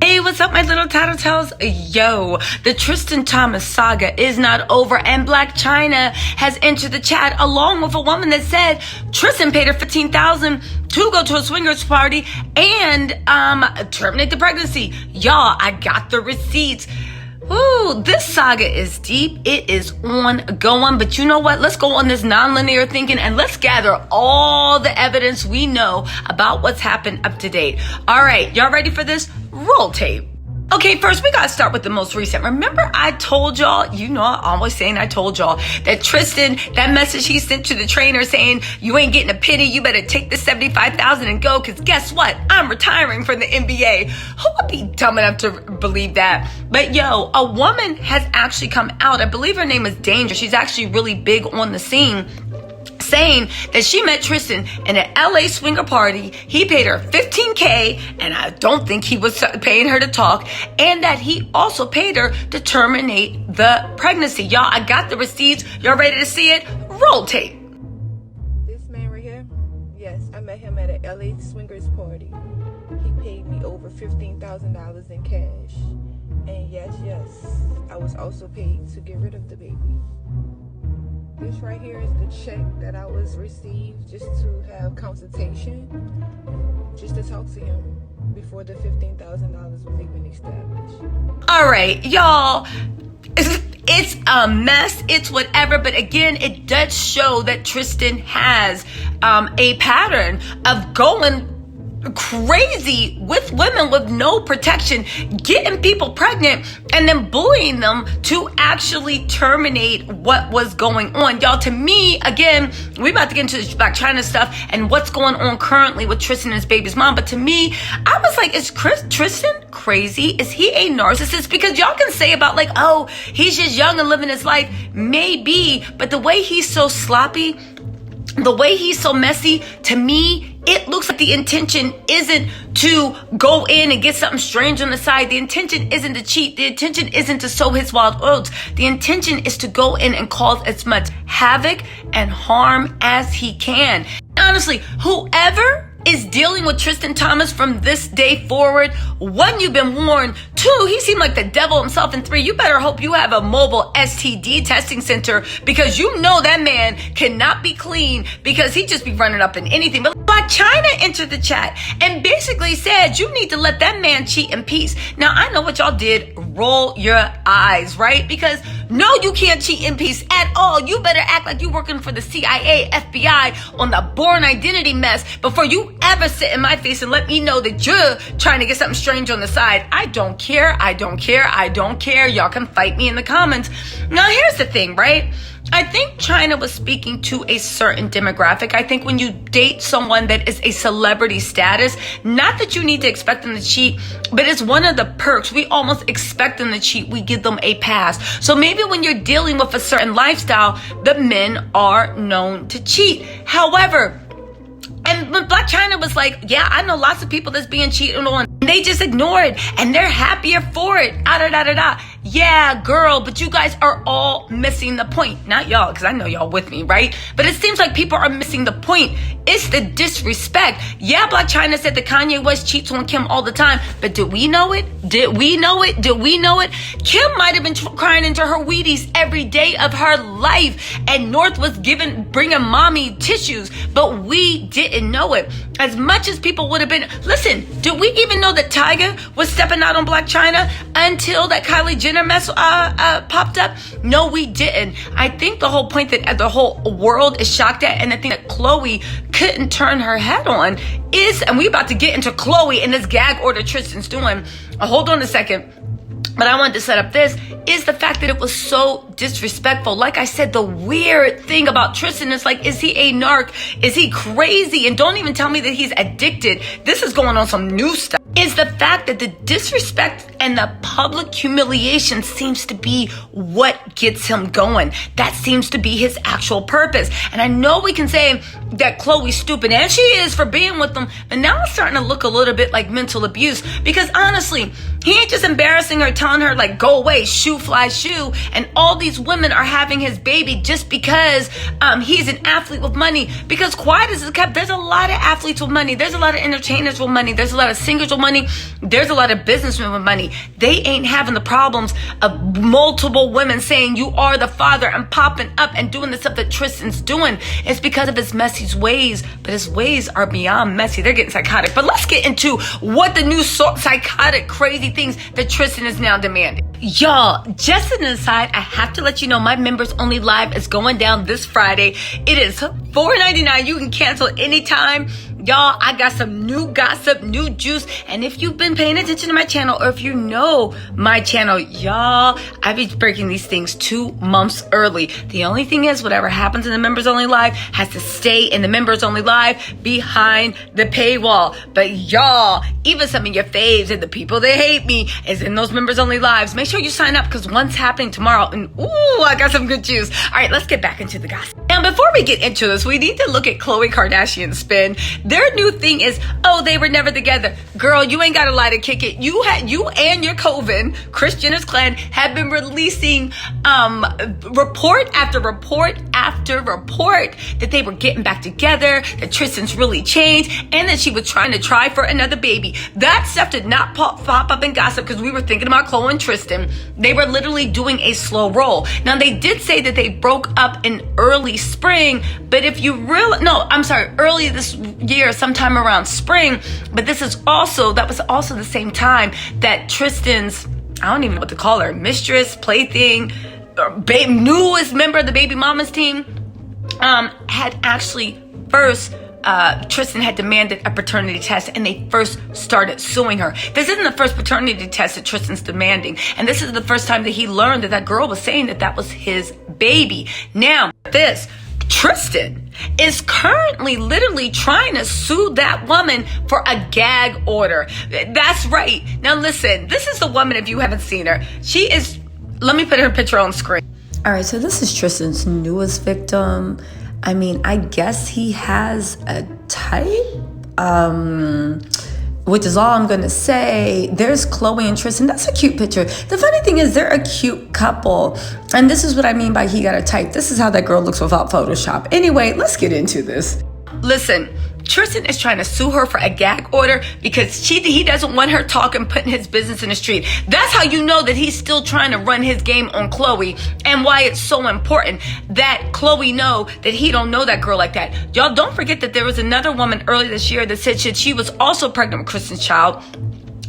Hey, what's up, my little Tattle Tells? Yo, the Tristian Thomas saga is not over, and Black China has entered the chat along with a woman that said Tristian paid her $15,000 to go to a swingers party and terminate the pregnancy. Y'all, I got the receipts. Ooh, this saga is deep. It is ongoing. But you know what? Let's go on this non-linear thinking and let's gather all the evidence we know about what's happened up to date. All right, y'all ready for this? Roll tape. Okay, first we gotta start with the most recent. Remember I told y'all, you know I'm always saying I told y'all, that Tristian, that message he sent to the trainer saying, you ain't getting a penny, you better take the $75,000 and go, because guess what? I'm retiring from the NBA. Who would be dumb enough to believe that? But yo, a woman has actually come out, I believe her name is Danger, she's actually really big on the scene, saying that she met Tristian in an LA swinger party. He paid her $15K, and I don't think he was paying her to talk, and that he also paid her to terminate the pregnancy. Y'all, I got the receipts. Y'all ready to see it? Roll tape. This man right here, yes, I met him at an LA swingers party. He paid me over $15,000 in cash. And yes, I was also paid to get rid of the baby. This right here is the check that I was received just to have consultation, just to talk to him before the $15,000 was even established. All right, y'all. It's a mess. It's whatever. But again, it does show that Tristian has a pattern of going crazy with women with no protection, getting people pregnant, and then bullying them to actually terminate what was going on. Y'all, to me, again, we about to get into this Black China stuff and what's going on currently with Tristian and his baby's mom. But to me, I was like, is Tristian crazy? Is he a narcissist? Because y'all can say about like, oh, he's just young and living his life. Maybe, but the way he's so sloppy, the way he's so messy, to me, it looks like the intention isn't to go in and get something strange on the side. The intention isn't to cheat. The intention isn't to sow his wild oats. The intention is to go in and cause as much havoc and harm as he can. Honestly, whoever is dealing with Tristian Thomas from this day forward, one, you've been warned. Two, he seemed like the devil himself. And three, you better hope you have a mobile STD testing center, because you know that man cannot be clean, because he just be running up in anything. But Black China entered the chat and basically said, you need to let that man cheat in peace. Now, I know what y'all did. Roll your eyes, right? Because no, you can't cheat in peace at all. You better act like you're working for the CIA, FBI on the Born Identity mess before you ever sit in my face and let me know that you're trying to get something strange on the side. I don't care. I don't care. I don't care. Y'all can fight me in the comments. Now, here's the thing, right? I think China was speaking to a certain demographic. I think when you date someone that is a celebrity status, not that you need to expect them to cheat, but it's one of the perks. We almost expect them to cheat. We give them a pass. So maybe when you're dealing with a certain lifestyle, the men are known to cheat. However, and when Black China was like, yeah, I know lots of people that's being cheated on. They just ignore it and they're happier for it. Yeah, girl, but you guys are all missing the point. Not y'all, because I know y'all with me, right? But it seems like people are missing the point. It's the disrespect. Yeah, Black China said that Kanye West cheats on Kim all the time, but did we know it? Did we know it? Kim might have been crying into her Wheaties every day of her life, and North was bringing mommy tissues, but we didn't know it. As much as people would have been, listen, did we even know that Tyga was stepping out on Black China until that Kylie Jenner mess popped up? No, we didn't. I think the whole point that the whole world is shocked at, and the thing that Khloe couldn't turn her head on is, and we about to get into Khloe and this gag order Tristian's doing. Hold on a second. But I wanted to set up this, is the fact that it was so disrespectful. Like I said, the weird thing about Tristian is like, is he a narc? Is he crazy? And don't even tell me that he's addicted. This is going on some new stuff. Is the fact that the disrespect and the public humiliation seems to be what gets him going. That seems to be his actual purpose. And I know we can say that Khloe's stupid, and she is for being with him, but now it's starting to look a little bit like mental abuse, because honestly, he ain't just embarrassing her, telling her like, go away, shoe fly shoe, and all these women are having his baby just because he's an athlete with money. Because quiet as it's kept, there's a lot of athletes with money, there's a lot of entertainers with money, there's a lot of singers with money. money. There's a lot of businessmen with money. They ain't having the problems of multiple women saying you are the father and popping up and doing the stuff that Tristan's doing. It's because of his messy ways, but his ways are beyond messy. They're getting psychotic. But let's get into what the new psychotic, crazy things that Tristan is now demanding. Y'all, just an aside, I have to let you know my members only live is going down this Friday. It is $4.99. You can cancel anytime. Y'all, I got some new gossip, new juice. And if you've been paying attention to my channel, or if you know my channel, y'all, I be breaking these things 2 months early. The only thing is, whatever happens in the members only live has to stay in the members only live behind the paywall. But y'all, even some of your faves and the people that hate me is in those members only lives. Make sure you sign up because one's happening tomorrow. And ooh, I got some good juice. All right, let's get back into the gossip. Now, before we get into this, we need to look at Khloe Kardashian's spin. Their new thing is, oh, they were never together. Girl, you ain't got to lie to kick it. You and your coven, Kris Jenner's clan, have been releasing report after report after report that they were getting back together, that Tristan's really changed, and that she was try for another baby. That stuff did not pop up in gossip because we were thinking about Khloe and Tristan. They were literally doing a slow roll. Now, they did say that they broke up in early spring, but if you early this year, sometime around spring, but that was also the same time that Tristan's, I don't even know what to call her, mistress, plaything, newest member of the baby mama's team, had actually first, Tristan had demanded a paternity test and they first started suing her. This isn't the first paternity test that Tristan's demanding. And this is the first time that he learned that girl was saying that was his baby. Now, Tristan is currently literally trying to sue that woman for a gag order. That's right. Now listen, this is the woman, if you haven't seen her. She is, let me put her picture on screen. All right, so this is Tristan's newest victim. I mean, I guess he has a type, which is all I'm going to say. There's Khloe and Tristan. That's a cute picture. The funny thing is they're a cute couple. And this is what I mean by he got a type. This is how that girl looks without Photoshop. Anyway, let's get into this. Listen, Tristan is trying to sue her for a gag order because he doesn't want her talking, putting his business in the street. That's how you know that he's still trying to run his game on Khloe, and why it's so important that Khloe know that he don't know that girl like that. Y'all don't forget that there was another woman earlier this year that said she was also pregnant with Tristan's child.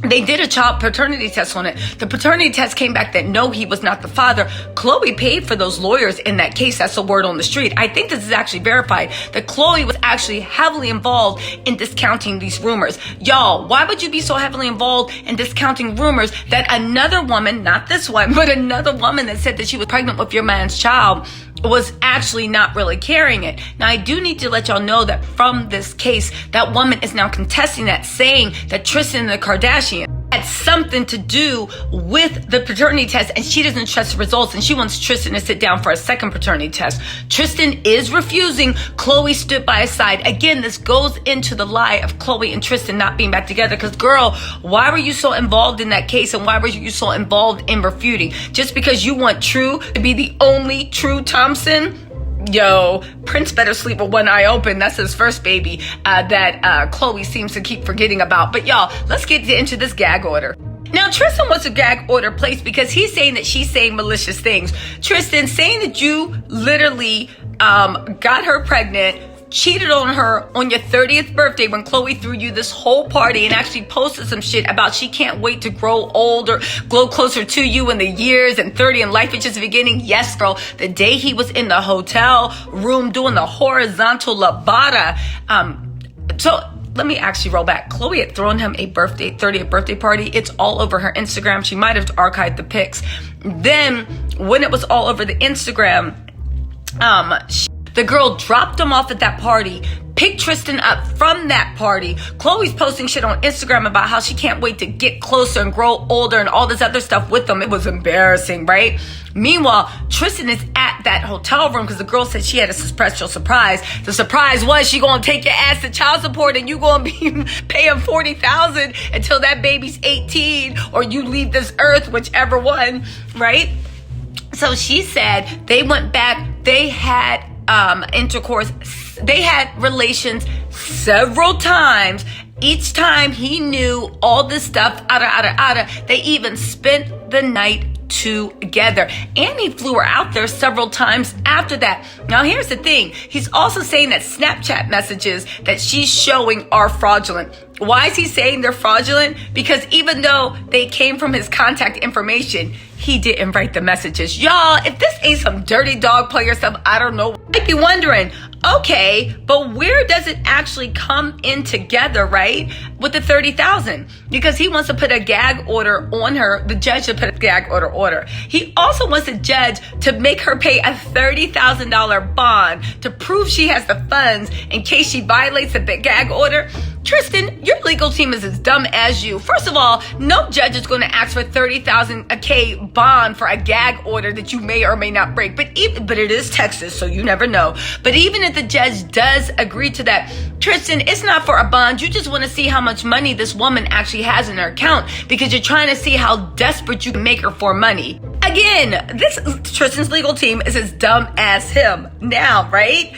They did a child paternity test on it. The paternity test came back that no, he was not the father. Khloe paid for those lawyers in that case. That's the word on the street. I think this is actually verified that Khloe was actually heavily involved in discounting these rumors. Y'all, why would you be so heavily involved in discounting rumors that another woman, not this one, but another woman that said that she was pregnant with your man's child was actually not really carrying it? Now, I do need to let y'all know that from this case, that woman is now contesting that, saying that Tristan and the Kardashians had something to do with the paternity test, and she doesn't trust the results, and she wants Tristan to sit down for a second paternity test. Tristan is refusing. Khloe stood by his side. Again, this goes into the lie of Khloe and Tristan not being back together, because girl, why were you so involved in that case, and why were you so involved in refuting? Just because you want True to be the only True Thompson? Yo, Prince better sleep with one eye open. That's his first baby that Khloe seems to keep forgetting about. But y'all, let's get into this gag order. Now, Tristan wants a gag order placed because he's saying that she's saying malicious things. Tristan, saying that you literally got her pregnant, cheated on her on your 30th birthday when Khloe threw you this whole party, and actually posted some shit about she can't wait to grow older, grow closer to you in the years, and 30 and life is just beginning. Yes, girl, the day he was in the hotel room doing the horizontal labada. So let me actually roll back. Khloe had thrown him a 30th birthday party. It's all over her Instagram. She might have archived the pics. Then when it was all over the Instagram, the girl dropped him off at that party, picked Tristan up from that party. Khloe's posting shit on Instagram about how she can't wait to get closer and grow older and all this other stuff with them. It was embarrassing, right? Meanwhile, Tristan is at that hotel room because the girl said she had a special surprise. The surprise was she gonna take your ass to child support, and you gonna be paying $40,000 until that baby's 18 or you leave this earth, whichever one, right? So she said they went back, they had intercourse, they had relations several times, Each time he knew all this stuff, they even spent the night together. And he flew her out there several times after that. Now, here's the thing. He's also saying that Snapchat messages that she's showing are fraudulent. Why is he saying they're fraudulent? Because even though they came from his contact information, he didn't write the messages. Y'all, if this ain't some dirty dog player stuff, I don't know. I'd be wondering, okay, but where does it actually come in together, right? With the $30,000, because he wants to put a gag order on her, the judge to put a gag order. He also wants the judge to make her pay a $30,000 bond to prove she has the funds in case she violates the gag order. Tristian, your legal team is as dumb as you. First of all, no judge is going to ask for $30,000 bond for a gag order that you may or may not break. But it is Texas, so you never know. But even if the judge does agree to that, Tristian, it's not for a bond. You just want to see how much money this woman actually has in her account because you're trying to see how desperate you can make her for money. Again, Tristian's legal team is as dumb as him now, right?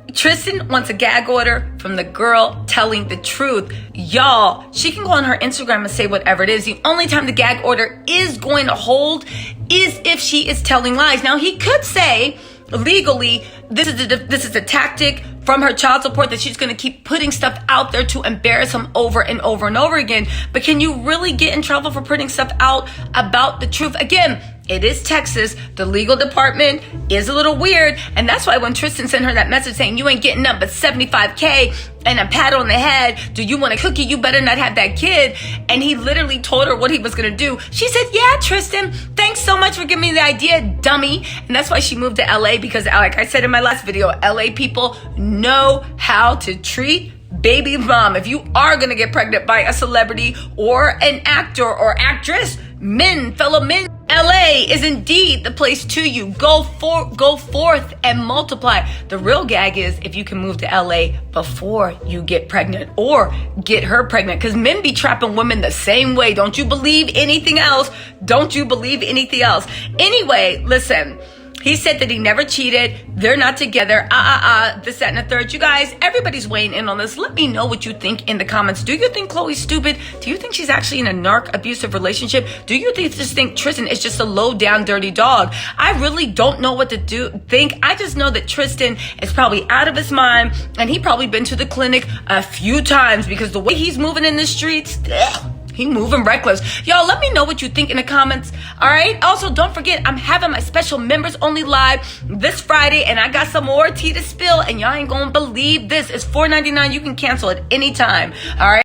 Tristian wants a gag order from the girl telling the truth. Y'all, she can go on her Instagram and say whatever it is. The only time the gag order is going to hold is if she is telling lies. Now, he could say legally, this is a tactic from her child support that she's going to keep putting stuff out there to embarrass him over and over and over again. But can you really get in trouble for putting stuff out about the truth? Again, it is Texas. The legal department is a little weird. And that's why when Tristian sent her that message saying, you ain't getting nothing but $75K and a pat on the head, do you want a cookie? You better not have that kid. And he literally told her what he was going to do. She said, yeah, Tristian, thanks so much for giving me the idea, dummy. And that's why she moved to LA because, like I said in my last video, LA people know how to treat baby mom. If you are going to get pregnant by a celebrity or an actor or actress, fellow men, LA is indeed the place to you. Go forth and multiply. The real gag is if you can move to LA before you get pregnant or get her pregnant, because men be trapping women the same way. Don't you believe anything else? Don't you believe anything else? Anyway, listen. He said that he never cheated. They're not together. This, that, and the third. You guys, everybody's weighing in on this. Let me know what you think in the comments. Do you think Khloe's stupid? Do you think she's actually in a abusive relationship? Do you just think Tristian is just a low down dirty dog? I really don't know what to think. I just know that Tristian is probably out of his mind and he probably been to the clinic a few times because the way he's moving in the streets, he moving reckless. Y'all, let me know what you think in the comments. All right. Also, don't forget, I'm having my special members only live this Friday, and I got some more tea to spill, and y'all ain't gonna believe this. It's $4.99. You can cancel at any time. All right.